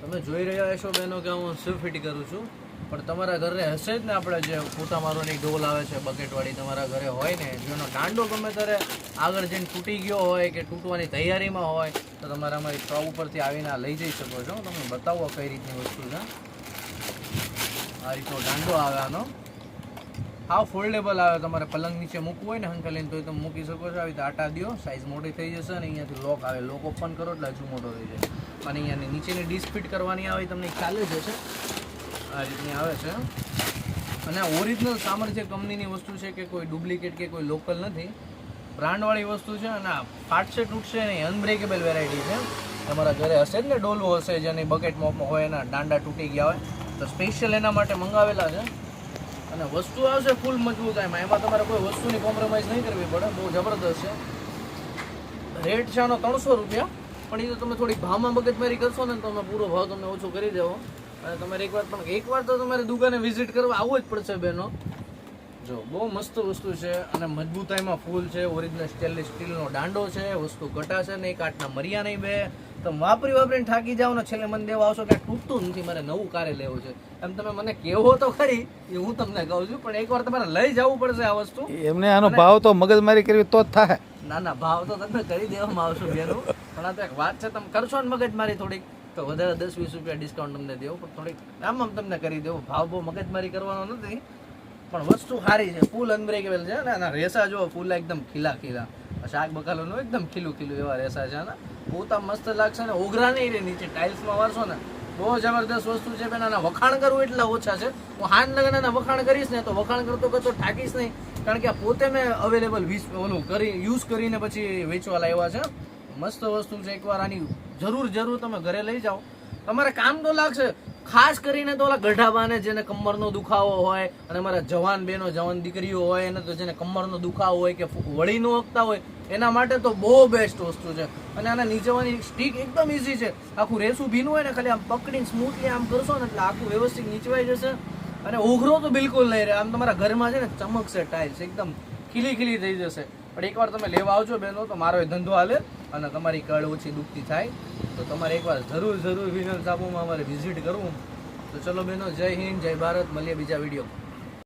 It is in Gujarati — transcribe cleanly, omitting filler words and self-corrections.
તમે જોઈ રહ્યા હશો બહેનો કે હું સ્વિફ્ટ ફિટ કરું છું, પણ તમારા ઘરે હશે જ ને આપણે જે ફૂટા મારવાની ડોલ આવે છે બકેટવાળી, તમારા ઘરે હોય ને, જેનો દાંડો ગમે ત્યારે આગળ જઈને તૂટી ગયો હોય કે તૂટવાની તૈયારીમાં હોય તો તમારે અમારી શોપ ઉપરથી આવીને આ લઈ જઈ શકો છો. તમને બતાવો કઈ રીતની વસ્તુ છે. આ રીતનો દાંડો આવે આનો, હા ફોલ્ડેબલ આવે, તમારે પલંગ નીચે મૂકવું હોય ને હંકેલીને તો તમે મૂકી શકો છો. આવી રીતે આટા દો, સાઇઝ મોટી થઈ જશે અને અહીંયાથી લોક આવે, લોક ઓપન કરો એટલે હજુ મોટો થઈ જાય. અને અહીંયાની નીચેની ડિસ્ક ફિટ કરવાની આવે, તમને ખ્યાલ જ હશે. આ રીતની આવે છે અને આ ઓરિજિનલ સામર્થ્ય કંપનીની વસ્તુ છે કે કોઈ ડુપ્લિકેટ કે કોઈ લોકલ નથી, બ્રાન્ડવાળી વસ્તુ છે. અને આ ફાટશે તૂટશે નહીં, અનબ્રેકેબલ વેરાયટી છે. તમારા ઘરે હશે જ ને ડોલો હશે જેની બકેટ મોપમાં હોય, એના દાંડા તૂટી ગયા હોય તો સ્પેશિયલ એના માટે મંગાવેલા છે. અને વસ્તુ આવશે ફૂલ મજબૂત, એમાં તમારે કોઈ વસ્તુની કોમ્પ્રોમાઇઝ નહીં કરવી પડે, બહુ જબરદસ્ત છે. રેટ છે આનો 300 રૂપિયા, પણ એ તો તમે થોડી ભાવમાં મગજમારી કરશો ને તો તમે પૂરો ભાવ તમને ઓછો કરી દેવો. અને તમારે એકવાર તો તમારે દુકાને વિઝિટ કરવા આવવું જ પડશે બહેનો. જો બહુ મસ્ત વસ્તુ છે અને મજબૂતાઈમાં ફૂલ છે, ઓરિજિનલ સ્ટેનલેસ સ્ટીલનો દાંડો છે, વસ્તુ ઘટાશે ને, એક આટના મરિયા નહીં બે. તમે વાપરીને થાકી જાઓ ને, છેલ્લે મને દેવા આવશો કે આ તૂટતું નથી, મારે નવું કારે લેવું છે, એમ તમે મને કહેવો તો ખરી, એ હું તમને કહું છું, પણ એકવાર તમારે લઈ જવું પડશે આ વસ્તુ. એમને આનો ભાવ તો મગજમારી કરવી તો જ થાય. ના ભાવ તો તમે કરી દેવામાં આવશો બેનું, પણ આ તો એક વાત છે, તમે કરશો ને મગજમારી થોડીક તો વધારે 10-20 રૂપિયા ડિસ્કાઉન્ટ તમને દેવું, પણ થોડીક આમ તમને કરી દેવું. ભાવ બહુ મગજમારી કરવાનો નથી, પણ વસ્તુ સારી છે, ફૂલ અનબ્રેકેબલ છે. અને આના રેસા જો ફૂલ એકદમ ખીલા શાક બકાલોનું એકદમ ખીલું એવા રેસા છે. પોતા મસ્ત લાગશે ને, ઓઘરા નહીં રે, નીચે ટાઇલ્સમાં વારશો ને બહુ જબરદસ્ત વસ્તુ છે. બેન આના વખાણ કરવું એટલા ઓછા છે, હું હાન લગન વખાણ કરીશ ને તો વખાણ કરતો થાકીશ નહીં, કારણ કે આ પોતે મેં અવેલેબલ યુઝ કરીને પછી વેચવા લાવ્યા છે. મસ્ત વસ્તુ છે, એકવાર આની જરૂર તમે ઘરે લઈ જાઓ, તમારે કામ તો લાગશે. ખાસ કરીને તો ઓલા ગઢાબાને જેને કમરનો દુખાવો હોય, અને અમારા જવાન બહેનો જવાન દીકરીઓ હોય એને તો જેને કમરનો દુખાવો હોય કે વળી ન વખતા હોય એના માટે તો બહુ બેસ્ટ વસ્તુ છે. અને આના નીચેવાની સ્ટીક એકદમ ઇઝી છે, આખું રેસું ભીનું હોય ને ખાલી આમ પકડીને સ્મૂથલી આમ કરશો ને એટલે આખું વ્યવસ્થિત નીચવાઈ જશે. અને ઓઘરો તો બિલકુલ નહીં રહે, આમ તમારા ઘરમાં છે ને ચમકશે, ટાઇલ્સ એકદમ ખીલી થઈ જશે. પણ એકવાર તમે લેવા આવજો બહેનો તો મારો એ ધંધો હાલે અને તમારી કળ ઓછી દુખતી થાય, તો તમારે એકવાર જરૂર વિનર સાબુમાં અમારે વિઝિટ કરવું. તો ચલો બહેનો, જય હિન્દ, જય ભારત, મળીએ બીજા વિડીયો.